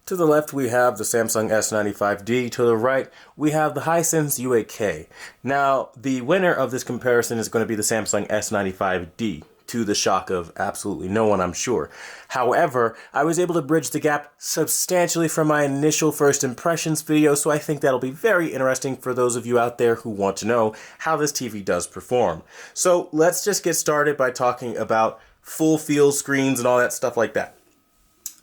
To the left, we have the Samsung S95D. To the right, we have the Hisense U8K. Now, the winner of this comparison is going to be the Samsung S95D, to the shock of absolutely no one, I'm sure. However, I was able to bridge the gap substantially from my initial first impressions video, so I think that'll be very interesting for those of you out there who want to know how this TV does perform. So let's just get started by talking about full field screens and all that stuff like that.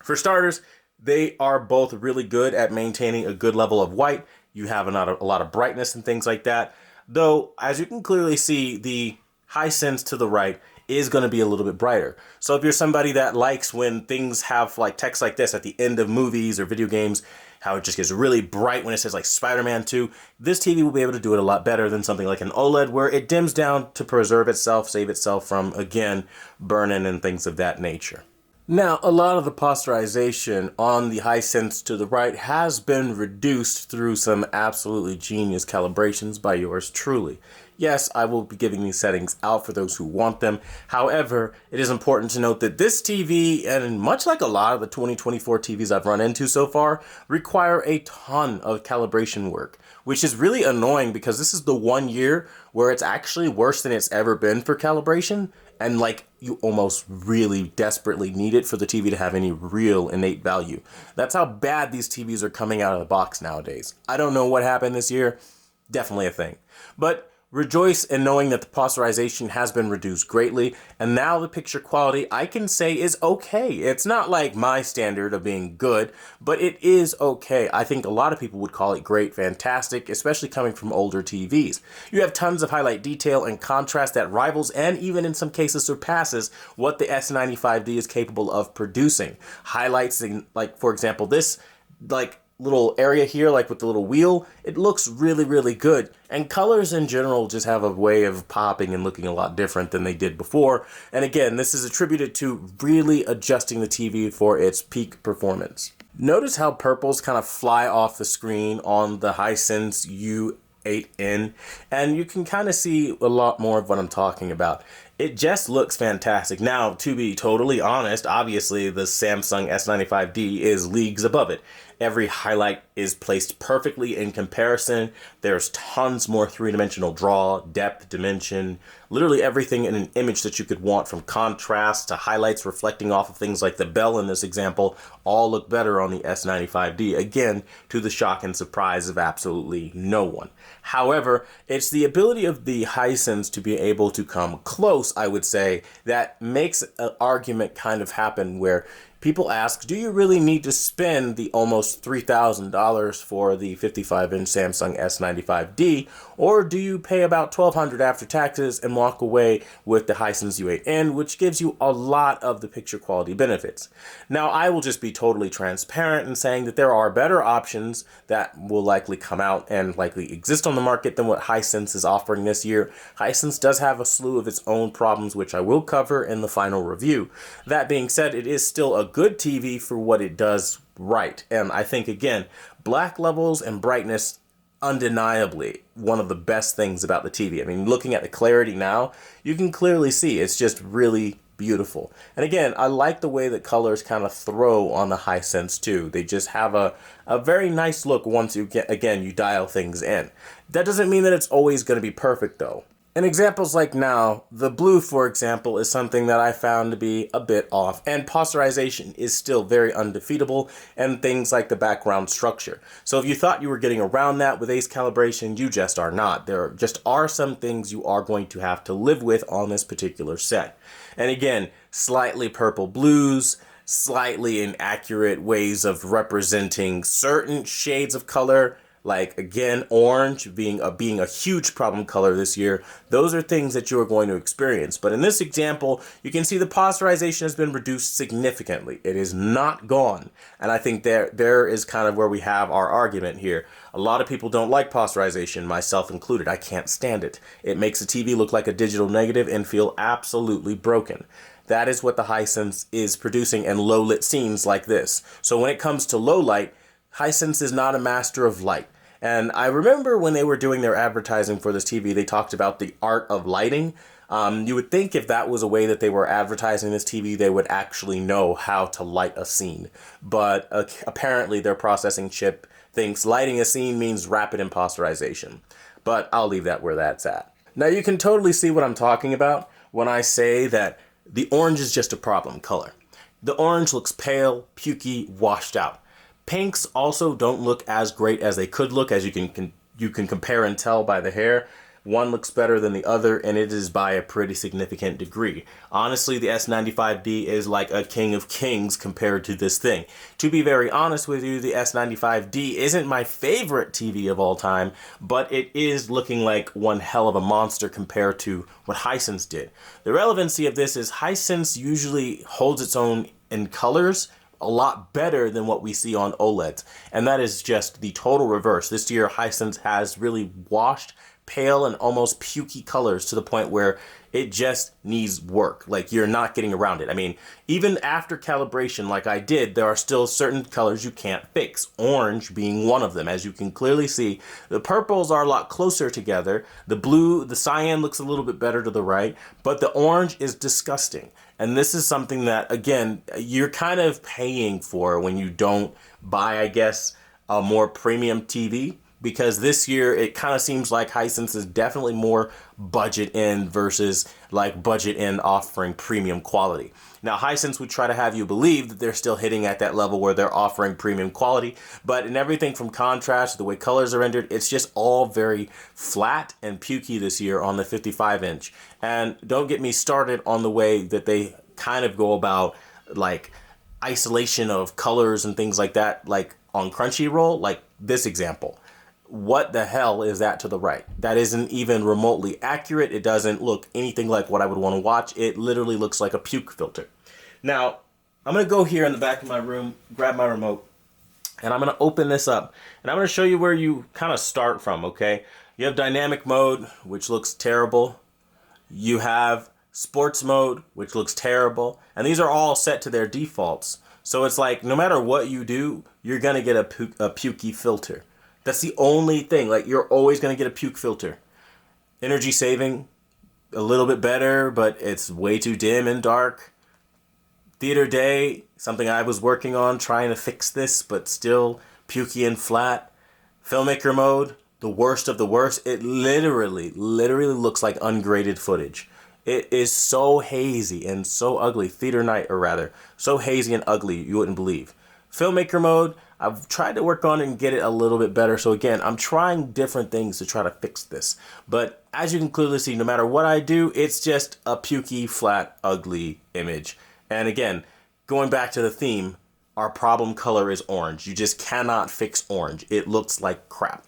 For starters, they are both really good at maintaining a good level of white. You have a lot of brightness and things like that. Though, as you can clearly see, the Hisense to the right is going to be a little bit brighter. So if you're somebody that likes when things have like text like this at the end of movies or video games, how it just gets really bright when it says like Spider-Man 2, this TV will be able to do it a lot better than something like an OLED where it dims down to preserve itself, save itself from, again, burn-in and things of that nature. Now, a lot of the posterization on the Hisense to the right has been reduced through some absolutely genius calibrations by yours truly. Yes, I will be giving these settings out for those who want them. However, it is important to note that this TV, and much like a lot of the 2024 TVs I've run into so far, require a ton of calibration work, which is really annoying because this is the one year where it's actually worse than it's ever been for calibration. And like you almost really desperately need it for the TV to have any real innate value. That's how bad these TVs are coming out of the box nowadays. I don't know what happened this year. Definitely a thing. But rejoice in knowing that the posterization has been reduced greatly, and now the picture quality I can say is okay. It's not like my standard of being good, but it is okay. I think a lot of people would call it great, fantastic, especially coming from older TVs. You have tons of highlight detail and contrast that rivals and even in some cases surpasses what the S95D is capable of producing. Highlights in, like, for example, this, like, little area here, like with the little wheel, it looks really, really good. And colors in general just have a way of popping and looking a lot different than they did before. And again, this is attributed to really adjusting the TV for its peak performance. Notice how purples kind of fly off the screen on the Hisense U8N, and you can kind of see a lot more of what I'm talking about. It just looks fantastic. Now, to be totally honest, obviously the Samsung S95D is leagues above it. Every highlight is placed perfectly in comparison. There's tons more three-dimensional draw, depth, dimension, literally everything in an image that you could want, from contrast to highlights reflecting off of things like the bell in this example, all look better on the S95D, again, to the shock and surprise of absolutely no one. However, it's the ability of the Hisense to be able to come close, I would say, that makes an argument kind of happen where people ask, do you really need to spend the almost $3,000 for the 55-inch Samsung S95D, or do you pay about $1,200 after taxes and walk away with the Hisense U8N, which gives you a lot of the picture quality benefits? Now, I will just be totally transparent in saying that there are better options that will likely come out and likely exist on the market than what Hisense is offering this year. Hisense does have a slew of its own problems, which I will cover in the final review. That being said, it is still a good TV for what it does right. And I think, again, black levels and brightness, undeniably one of the best things about the TV. I mean, looking at the clarity now, you can clearly see it's just really beautiful. And again, I like the way that colors kind of throw on the Hisense too. They just have a very nice look once you get, again, you dial things in. That doesn't mean that it's always going to be perfect though. In examples like now, the blue, for example, is something that I found to be a bit off, and posterization is still very undefeatable, and things like the background structure. So if you thought you were getting around that with ace calibration, you just are not. There just are some things you are going to have to live with on this particular set. And again, slightly purple blues, slightly inaccurate ways of representing certain shades of color, like, again, orange being a huge problem color this year. Those are things that you are going to experience. But in this example, you can see the posterization has been reduced significantly. It is not gone. And I think there is kind of where we have our argument here. A lot of people don't like posterization, myself included. I can't stand it. It makes the TV look like a digital negative and feel absolutely broken. That is what the Hisense is producing in low-lit scenes like this. So when it comes to low light, Hisense is not a master of light. And I remember when they were doing their advertising for this TV, they talked about the art of lighting. You would think if that was a way that they were advertising this TV, they would actually know how to light a scene. But apparently their processing chip thinks lighting a scene means rapid imposterization. But I'll leave that where that's at. Now you can totally see what I'm talking about when I say that the orange is just a problem color. The orange looks pale, pukey, washed out. Pinks also don't look as great as they could look, as you can compare and tell by the hair. One looks better than the other, and it is by a pretty significant degree. Honestly, the S95D is like a king of kings compared to this thing. To be very honest with you, the S95D isn't my favorite TV of all time, but it is looking like one hell of a monster compared to what Hisense did. The relevancy of this is Hisense usually holds its own in colors a lot better than what we see on OLEDs, and that is just the total reverse. This year, Hisense has really washed pale and almost pukey colors to the point where it just needs work. Like, you're not getting around it. I mean, even after calibration like I did, there are still certain colors you can't fix. Orange being one of them. As you can clearly see, the purples are a lot closer together. The blue, the cyan looks a little bit better to the right, but the orange is disgusting. And this is something that, again, you're kind of paying for when you don't buy, I guess, a more premium TV. Because this year, it kind of seems like Hisense is definitely more budget in versus like budget in offering premium quality. Now, Hisense would try to have you believe that they're still hitting at that level where they're offering premium quality. But in everything from contrast to the way colors are rendered, it's just all very flat and pukey this year on the 55-inch. And don't get me started on the way that they kind of go about like isolation of colors and things like that, like on Crunchyroll, like this example. What the hell is that to the right? That isn't even remotely accurate. It doesn't look anything like what I would want to watch. It literally looks like a puke filter. Now, I'm going to go here in the back of my room, grab my remote, and I'm going to open this up. And I'm going to show you where you kind of start from, okay? You have dynamic mode, which looks terrible. You have sports mode, which looks terrible. And these are all set to their defaults. So it's like, no matter what you do, you're going to get a pukey filter. That's the only thing. Like, you're always going to get a puke filter. Energy saving, a little bit better, but it's way too dim and dark. Theater day, something I was working on, trying to fix this, but still pukey and flat. Filmmaker mode, the worst of the worst. It literally looks like ungraded footage. It is so hazy and so ugly. Theater night, or rather, so hazy and ugly you wouldn't believe. Filmmaker mode, I've tried to work on it and get it a little bit better. So again, I'm trying different things to try to fix this. But as you can clearly see, no matter what I do, it's just a pukey, flat, ugly image. And again, going back to the theme, our problem color is orange. You just cannot fix orange. It looks like crap.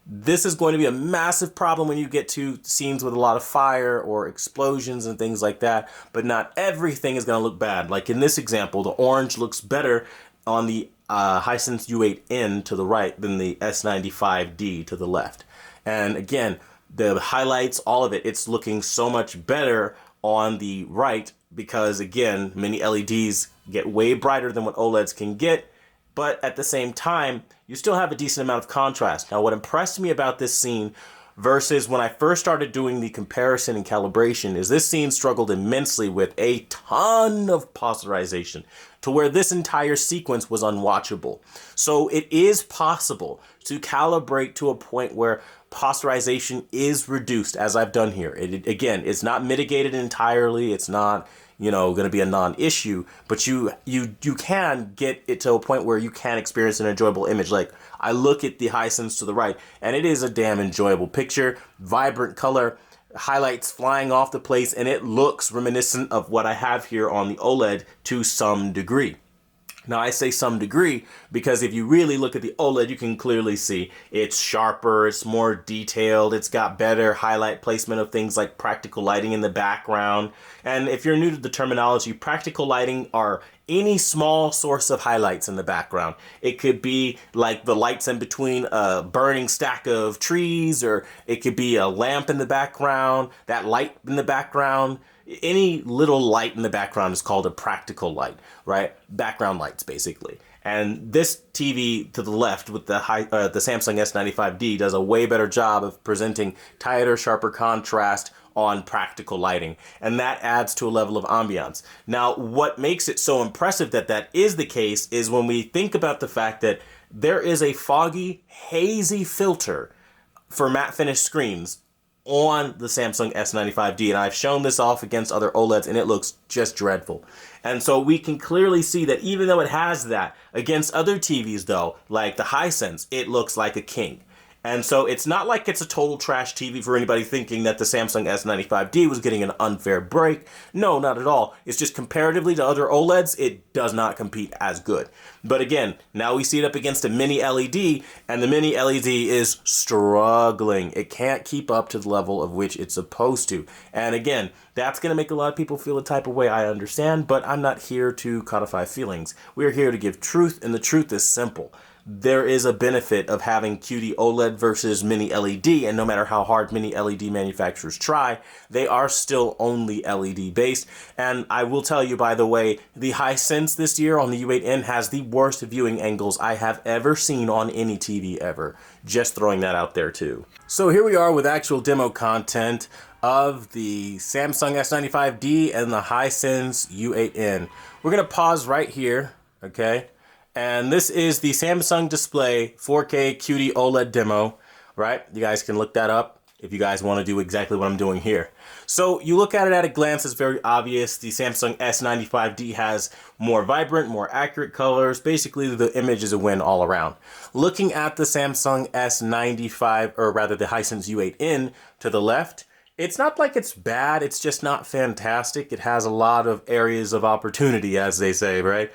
This is going to be a massive problem when you get to scenes with a lot of fire or explosions and things like that. But not everything is going to look bad. Like in this example, the orange looks better on the Hisense U8N to the right than the S95D to the left. And again, the highlights, all of it, it's looking so much better on the right because, again, many LEDs get way brighter than what OLEDs can get, but at the same time, you still have a decent amount of contrast. Now, what impressed me about this scene versus when I first started doing the comparison and calibration is this scene struggled immensely with a ton of posterization to where this entire sequence was unwatchable. So it is possible to calibrate to a point where posterization is reduced, as I've done here. Again, it's not mitigated entirely. It's not, going to be a non-issue, but you can get it to a point where you can experience an enjoyable image. Like, I look at the Hisense to the right, and it is a damn enjoyable picture, vibrant color, highlights flying off the place, and it looks reminiscent of what I have here on the OLED to some degree. Now, I say some degree because if you really look at the OLED, you can clearly see it's sharper, it's more detailed, it's got better highlight placement of things like practical lighting in the background. And if you're new to the terminology, practical lighting are any small source of highlights in the background. It could be like the lights in between a burning stack of trees, or it could be a lamp in the background, that light in the background. Any little light in the background is called a practical light, right? Background lights, basically. And this TV to the left with the Samsung S95D does a way better job of presenting tighter, sharper contrast, on practical lighting, and that adds to a level of ambiance. Now, what makes it so impressive that that is the case is when we think about the fact that there is a foggy, hazy filter for matte finish screens on the Samsung S95D, and I've shown this off against other OLEDs and it looks just dreadful. And so we can clearly see that even though it has that, against other TVs though, like the Hisense, it looks like a king. And so it's not like it's a total trash TV for anybody thinking that the Samsung S95D was getting an unfair break. No, not at all. It's just comparatively to other OLEDs, it does not compete as good. But again, now we see it up against a mini LED, and the mini LED is struggling. It can't keep up to the level of which it's supposed to. And again, that's going to make a lot of people feel a type of way, I understand, but I'm not here to codify feelings. We're here to give truth, and the truth is simple. There is a benefit of having QD-OLED versus mini LED, and no matter how hard mini LED manufacturers try, they are still only LED based. And I will tell you, by the way, the Hisense this year on the U8N has the worst viewing angles I have ever seen on any TV ever. Just throwing that out there too. So here we are with actual demo content of the Samsung S95D and the Hisense U8N. We're going to pause right here, okay? And this is the Samsung Display 4K QD OLED demo, right? You guys can look that up if you guys want to do exactly what I'm doing here. So you look at it at a glance, it's very obvious. The Samsung S95D has more vibrant, more accurate colors. Basically, the image is a win all around. Looking at the Samsung S95, or rather the Hisense U8N to the left, it's not like it's bad, it's just not fantastic. It has a lot of areas of opportunity, as they say, right?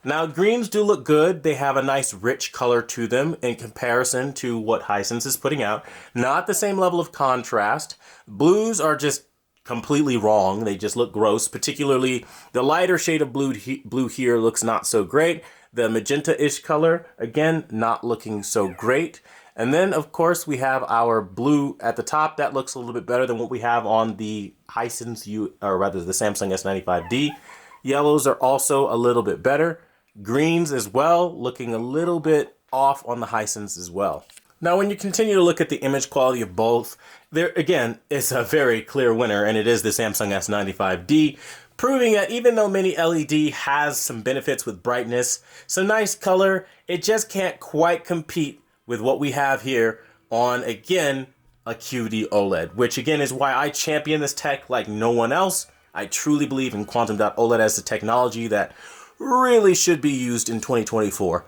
Now, greens do look good. They have a nice rich color to them in comparison to what Hisense is putting out. Not the same level of contrast. Blues are just completely wrong. They just look gross. Particularly the lighter shade of blue here looks not so great. The magenta-ish color, again, not looking so great. And then, of course, we have our blue at the top. That looks a little bit better than what we have on the Hisense or rather the Samsung S95D. Yellows are also a little bit better. Greens as well, looking a little bit off on the Hisense as well. Now, when you continue to look at the image quality of both, there again is a very clear winner, and it is the Samsung S95D, proving that even though mini LED has some benefits with brightness, some nice color, it just can't quite compete with what we have here on, again, a QD OLED, which again is why I champion this tech like no one else. I truly believe in quantum dot OLED as the technology that really should be used in 2024.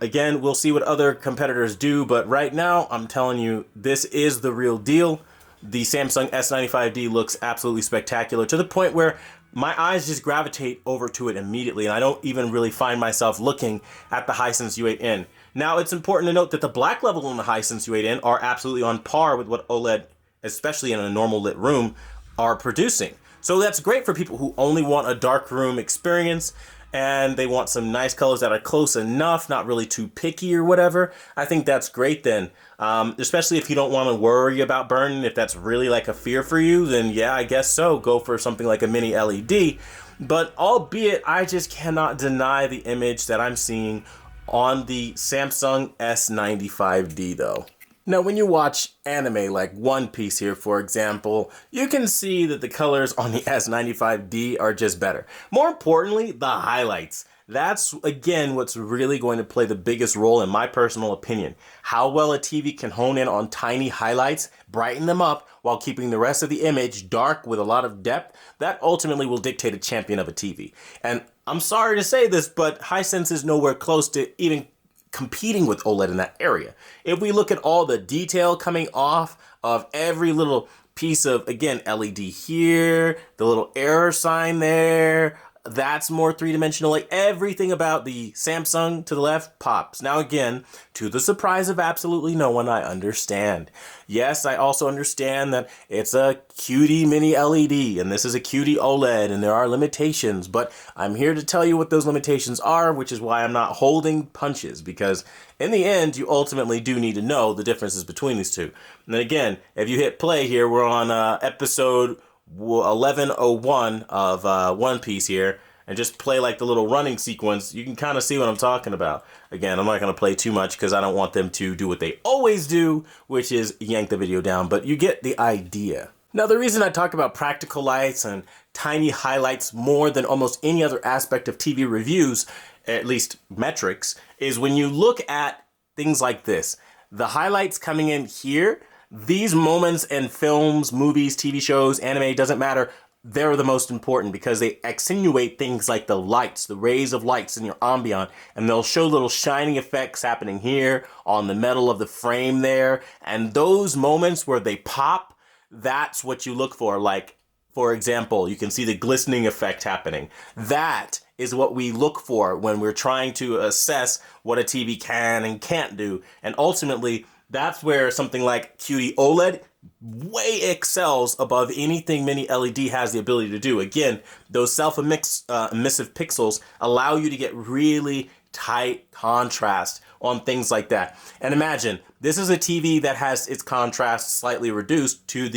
Again, we'll see what other competitors do, but right now, I'm telling you, this is the real deal. The Samsung S95D looks absolutely spectacular to the point where my eyes just gravitate over to it immediately, and I don't even really find myself looking at the Hisense U8N. Now, it's important to note that the black level on the Hisense U8N are absolutely on par with what OLED, especially in a normal lit room, are producing. So that's great for people who only want a dark room experience and they want some nice colors that are close enough, not really too picky or whatever. I think that's great then. Especially if you don't want to worry about burning, if that's really like a fear for you, then yeah, I guess so. Go for something like a mini LED. But albeit, I just cannot deny the image that I'm seeing on the Samsung S95D though. Now, when you watch anime like One Piece here, for example, you can see that the colors on the S95D are just better. More importantly, the highlights. That's, again, what's really going to play the biggest role in my personal opinion. How well a TV can hone in on tiny highlights, brighten them up, while keeping the rest of the image dark with a lot of depth, that ultimately will dictate a champion of a TV. And I'm sorry to say this, but Hisense is nowhere close to even competing with OLED in that area. If we look at all the detail coming off of every little piece of, again, LED here, the little error sign there, that's more three-dimensional. Like everything about the Samsung to the left pops. Now again, to the surprise of absolutely no one, I understand. Yes, I also understand that it's a QD mini LED and this is a QD OLED and there are limitations, but I'm here to tell you what those limitations are, which is why I'm not holding punches, because in the end, you ultimately do need to know the differences between these two. And then again, if you hit play here, we're on episode 1101 of One Piece here, and just play like the little running sequence, you can kind of see what I'm talking about. Again, I'm not going to play too much because I don't want them to do what they always do, which is yank the video down, but you get the idea. Now, the reason I talk about practical lights and tiny highlights more than almost any other aspect of TV reviews, at least metrics, is when you look at things like this. The highlights coming in here, these moments in films, movies, TV shows, anime, doesn't matter, they're the most important because they accentuate things like the lights, the rays of lights in your ambient, and they'll show little shining effects happening here on the metal of the frame there, and those moments where they pop, that's what you look for. Like, for example, you can see the glistening effect happening. That is what we look for when we're trying to assess what a TV can and can't do. And ultimately, that's where something like QD-OLED way excels above anything mini LED has the ability to do. Again, those self-emissive pixels allow you to get really tight contrast on things like that. And imagine, this is a TV that has its contrast slightly reduced due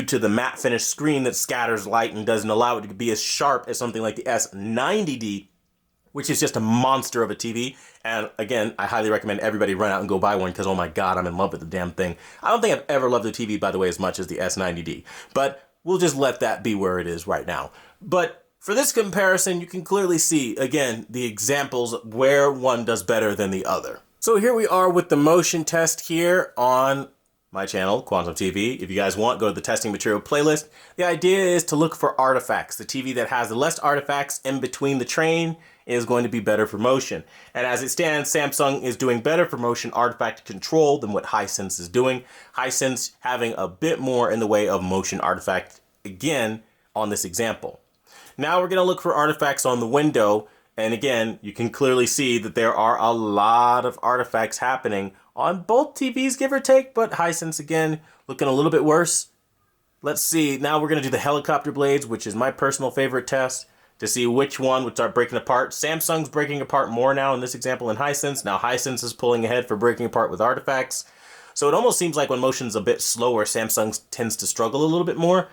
to the matte finish screen that scatters light and doesn't allow it to be as sharp as something like the S90D, which is just a monster of a TV. And again, I highly recommend everybody run out and go buy one because, oh my God, I'm in love with the damn thing. I don't think I've ever loved a TV, by the way, as much as the S90D, but we'll just let that be where it is right now. But for this comparison, you can clearly see, again, the examples where one does better than the other. So here we are with the motion test here on my channel, Quantum TV. If you guys want, go to the testing material playlist. The idea is to look for artifacts. The TV that has the less artifacts in between the train is going to be better for motion. And as it stands, Samsung is doing better for motion artifact control than what Hisense is doing. Hisense having a bit more in the way of motion artifact, again, on this example. Now we're going to look for artifacts on the window. And again, you can clearly see that there are a lot of artifacts happening on both TVs, give or take, but Hisense, again, looking a little bit worse. Let's see. Now we're going to do the helicopter blades, which is my personal favorite test, to see which one would start breaking apart. Samsung's breaking apart more now in this example than Hisense. Now Hisense is pulling ahead for breaking apart with artifacts. So it almost seems like when motion's a bit slower, Samsung tends to struggle a little bit more.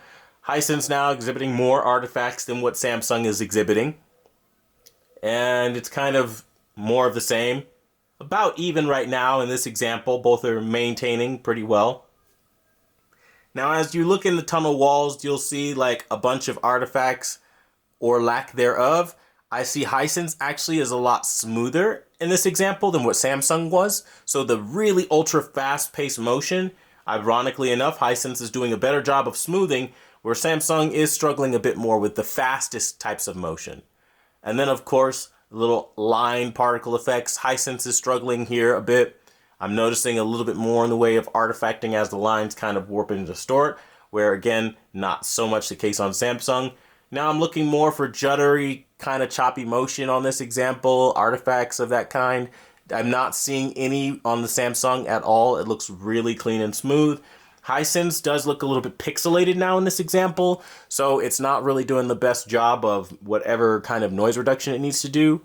Hisense now exhibiting more artifacts than what Samsung is exhibiting. And it's kind of more of the same. About even right now in this example. Both are maintaining pretty well. Now as you look in the tunnel walls, you'll see like a bunch of artifacts or lack thereof. I see Hisense actually is a lot smoother in this example than what Samsung was. So the really ultra fast paced motion, ironically enough, Hisense is doing a better job of smoothing, where Samsung is struggling a bit more with the fastest types of motion. And then of course, little line particle effects. Hisense is struggling here a bit. I'm noticing a little bit more in the way of artifacting as the lines kind of warp and distort, where again, not so much the case on Samsung. Now I'm looking more for juddery, kind of choppy motion on this example, artifacts of that kind. I'm not seeing any on the Samsung at all. It looks really clean and smooth. Hisense does look a little bit pixelated now in this example, so it's not really doing the best job of whatever kind of noise reduction it needs to do.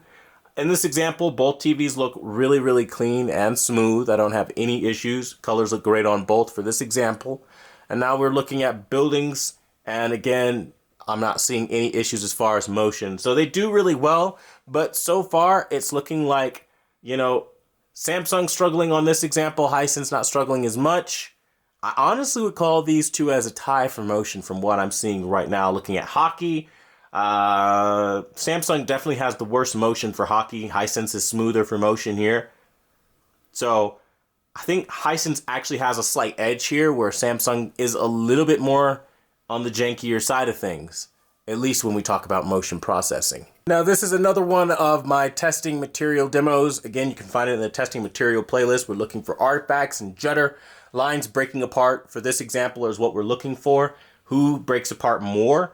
In this example, both TVs look really, really clean and smooth. I don't have any issues. Colors look great on both for this example. And now we're looking at buildings, and again, I'm not seeing any issues as far as motion. So they do really well, but so far it's looking like, Samsung struggling on this example, Hisense not struggling as much. I honestly would call these two as a tie for motion from what I'm seeing right now. Looking at hockey, Samsung definitely has the worst motion for hockey. Hisense is smoother for motion here. So I think Hisense actually has a slight edge here, where Samsung is a little bit more on the jankier side of things, at least when we talk about motion processing. Now this is another one of my testing material demos. Again, you can find it in the testing material playlist. We're looking for artifacts and judder. Lines breaking apart for this example is what we're looking for. Who breaks apart more?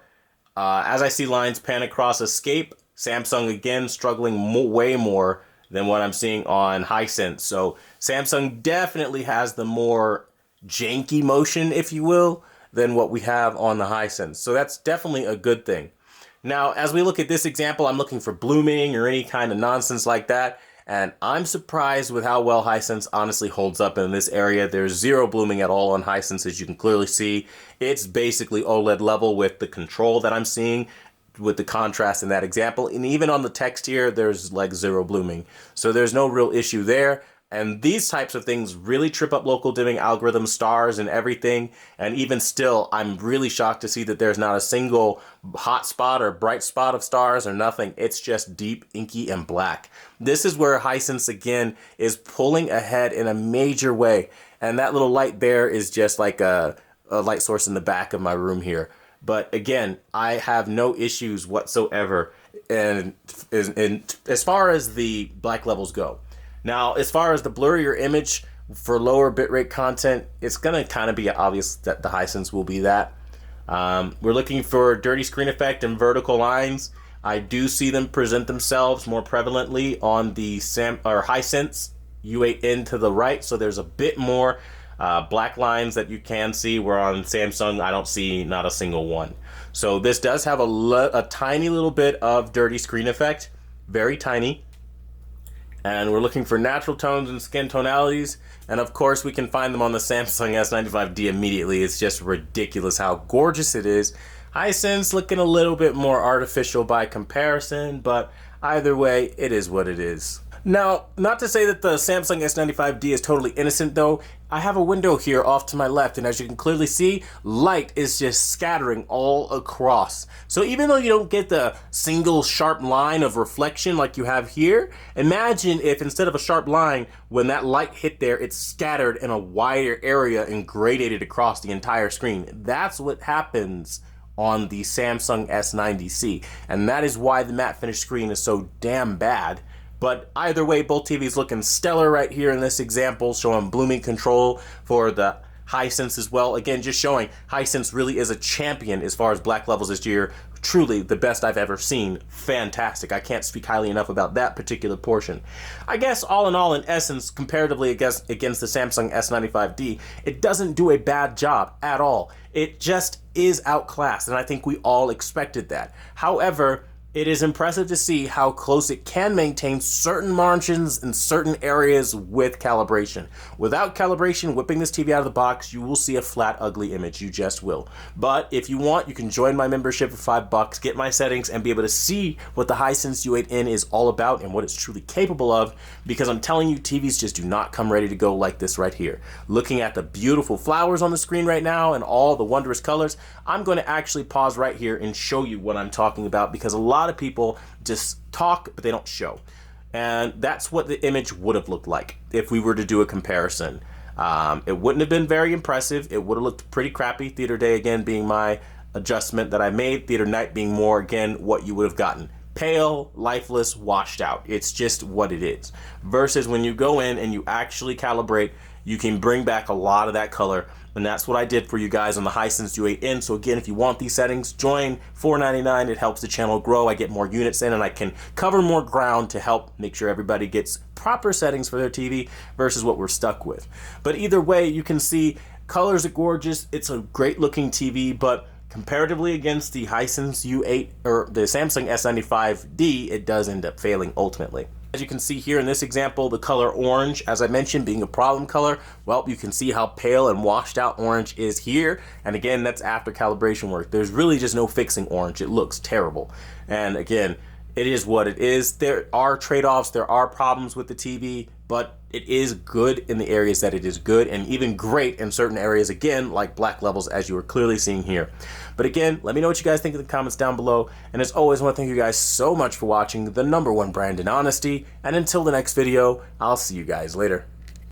As I see lines pan across escape, Samsung again struggling way more than what I'm seeing on Hisense. So Samsung definitely has the more janky motion, if you will, than what we have on the Hisense. So that's definitely a good thing. Now, as we look at this example, I'm looking for blooming or any kind of nonsense like that. And I'm surprised with how well Hisense honestly holds up in this area. There's zero blooming at all on Hisense, as you can clearly see. It's basically OLED level with the control that I'm seeing, with the contrast in that example. And even on the text here, there's like zero blooming. So there's no real issue there. And these types of things really trip up local dimming algorithms, stars, and everything. And even still, I'm really shocked to see that there's not a single hot spot or bright spot of stars or nothing. It's just deep, inky, and black. This is where Hisense, again, is pulling ahead in a major way. And that little light there is just like a light source in the back of my room here. But again, I have no issues whatsoever and as far as the black levels go. Now, as far as the blurrier image for lower bitrate content, it's going to kind of be obvious that the Hisense will be that. We're looking for dirty screen effect and vertical lines. I do see them present themselves more prevalently on the Hisense U8N to the right, so there's a bit more black lines that you can see, where on Samsung I don't see not a single one. So this does have a tiny little bit of dirty screen effect, very tiny. And we're looking for natural tones and skin tonalities, and of course we can find them on the Samsung S95D immediately. It's just ridiculous how gorgeous it is. Hisense looking a little bit more artificial by comparison, but either way, it is what it is. Now, not to say that the Samsung S95D is totally innocent though. I have a window here off to my left, and as you can clearly see, light is just scattering all across. So even though you don't get the single sharp line of reflection like you have here, imagine if instead of a sharp line, when that light hit there, it's scattered in a wider area and gradated across the entire screen. That's what happens on the Samsung S90C, and that is why the matte finish screen is so damn bad. But either way, both TVs looking stellar right here in this example, showing blooming control for the Hisense as well. Again, just showing Hisense really is a champion as far as black levels this year. Truly the best I've ever seen. Fantastic. I can't speak highly enough about that particular portion. I guess all in all, in essence, comparatively against the Samsung S95D, it doesn't do a bad job at all. It just is outclassed, and I think we all expected that. However, it is impressive to see how close it can maintain certain margins in certain areas with calibration. Without calibration, whipping this TV out of the box, you will see a flat, ugly image. You just will. But if you want, you can join my membership for $5, get my settings, and be able to see what the Hisense U8N is all about and what it's truly capable of, because I'm telling you, TVs just do not come ready to go like this right here. Looking at the beautiful flowers on the screen right now and all the wondrous colors, I'm going to actually pause right here and show you what I'm talking about, because a lot of people just talk but they don't show, and that's what the image would have looked like if we were to do a comparison. It wouldn't have been very impressive. It would have looked pretty crappy. Theater day, again, being my adjustment that I made, theater night being more, again, what you would have gotten. Pale, lifeless, washed out. It's just what it is. Versus when you go in and you actually calibrate, you can bring back a lot of that color, and that's what I did for you guys on the Hisense U8N. So again, if you want these settings, join $4.99. It helps the channel grow. I get more units in, and I can cover more ground to help make sure everybody gets proper settings for their TV versus what we're stuck with. But either way, you can see colors are gorgeous. It's a great looking TV, but comparatively against the Hisense U8 or the Samsung S95D, it does end up failing ultimately. As you can see here in this example, the color orange, as I mentioned, being a problem color, well, you can see how pale and washed out orange is here. And again, that's after calibration work. There's really just no fixing orange. It looks terrible. And again, it is what it is. There are trade-offs, there are problems with the TV, but it is good in the areas that it is good, and even great in certain areas, again, like black levels, as you are clearly seeing here. But again, let me know what you guys think in the comments down below. And as always, I want to thank you guys so much for watching the #1 brand in honesty. And until the next video, I'll see you guys later.